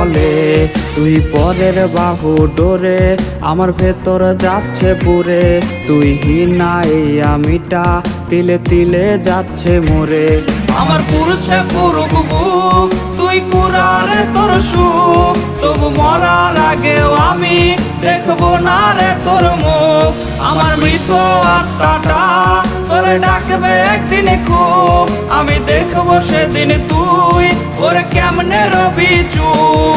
বলে তুই পরের বাহু ডোরে আমার ভেতর যাচ্ছে পুরে তুই হিনা এই আমিটা তিলে তিলে যাচ্ছে মোরে আমার পুরুষে পুরুক বুক তুই কুরারে তোর সুখ তবু মরার আগেও আমি দেখবো না রে তোর মুখ আমার মৃত আত্মাটা তোরে ডাকবে একদিন খুব আমি দেখবো সেদিন তুই ওরে কেমনে রবি চুপ